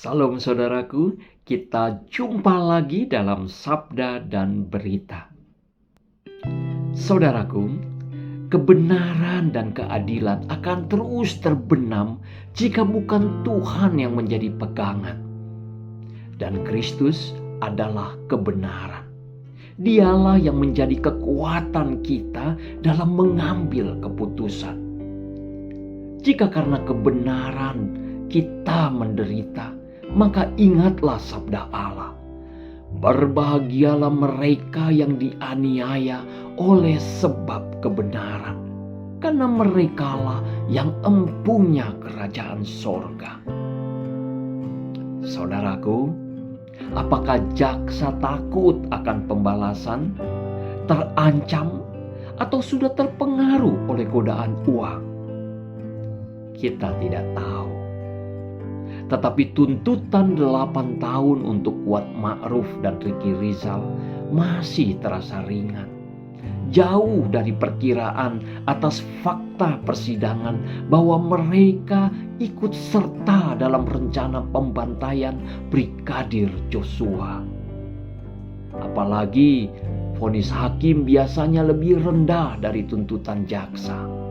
Salam saudaraku, kita jumpa lagi dalam Sabda dan Berita. Saudaraku, kebenaran dan keadilan akan terus terbenam jika bukan Tuhan yang menjadi pegangan. Dan Kristus adalah kebenaran. Dialah yang menjadi kekuatan kita dalam mengambil keputusan. Jika karena kebenaran kita menderita, maka ingatlah sabda Allah. Berbahagialah mereka yang dianiaya oleh sebab kebenaran, karena merekalah yang empunya kerajaan sorga. Saudaraku, apakah jaksa takut akan pembalasan, terancam, atau sudah terpengaruh oleh godaan uang? Kita tidak tahu. Tetapi tuntutan 8 tahun untuk Kuat Ma'ruf dan Ricky Rizal masih terasa ringan. Jauh dari perkiraan atas fakta persidangan bahwa mereka ikut serta dalam rencana pembantaian Brigadir Joshua. Apalagi vonis hakim biasanya lebih rendah dari tuntutan jaksa.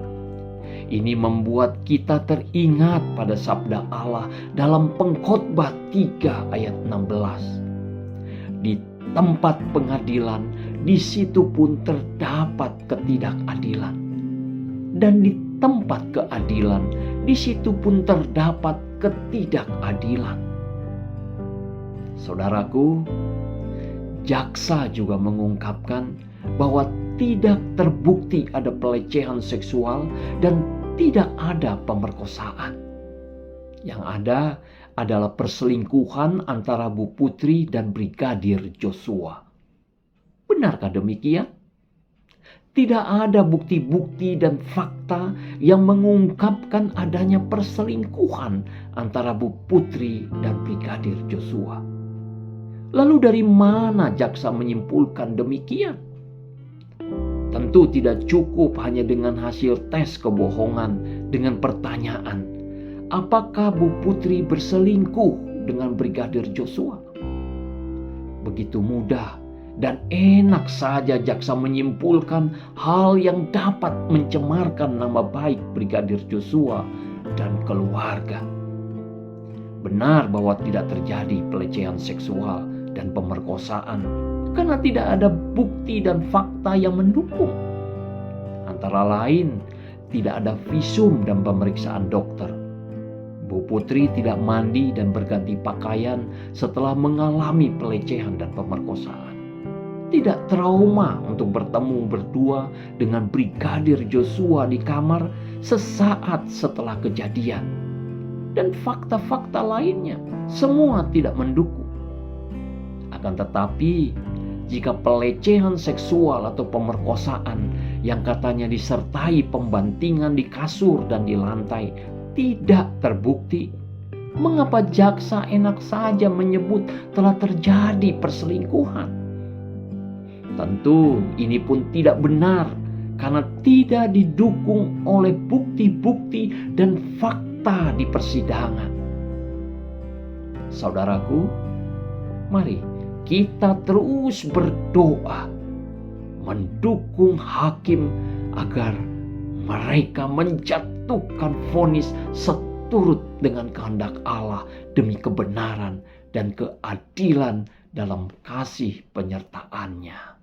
Ini membuat kita teringat pada sabda Allah dalam Pengkhotbah 3 ayat 16. Di tempat pengadilan, di situ pun terdapat ketidakadilan. Dan di tempat keadilan, di situ pun terdapat ketidakadilan. Saudaraku, jaksa juga mengungkapkan bahwa tidak terbukti ada pelecehan seksual dan tidak ada pemerkosaan. Yang ada adalah perselingkuhan antara Bu Putri dan Brigadir Joshua. Benarkah demikian? Tidak ada bukti-bukti dan fakta yang mengungkapkan adanya perselingkuhan antara Bu Putri dan Brigadir Joshua. Lalu dari mana jaksa menyimpulkan demikian? Tentu tidak cukup hanya dengan hasil tes kebohongan dengan pertanyaan, apakah Bu Putri berselingkuh dengan Brigadir Joshua? Begitu mudah dan enak saja jaksa menyimpulkan hal yang dapat mencemarkan nama baik Brigadir Joshua dan keluarga. Benar bahwa tidak terjadi pelecehan seksual dan pemerkosaan karena tidak ada bukti dan fakta yang mendukung. Antara lain, tidak ada visum dan pemeriksaan dokter. Bu Putri tidak mandi dan berganti pakaian setelah mengalami pelecehan dan pemerkosaan. Tidak trauma untuk bertemu berdua dengan Brigadir Joshua di kamar sesaat setelah kejadian. Dan fakta-fakta lainnya semua tidak mendukung. Akan tetapi, jika pelecehan seksual atau pemerkosaan yang katanya disertai pembantingan di kasur dan di lantai tidak terbukti, mengapa jaksa enak saja menyebut telah terjadi perselingkuhan? Tentu ini pun tidak benar karena tidak didukung oleh bukti-bukti dan fakta di persidangan. Saudaraku, mari kita terus berdoa mendukung hakim agar mereka menjatuhkan vonis seturut dengan kehendak Allah demi kebenaran dan keadilan dalam kasih penyertaannya.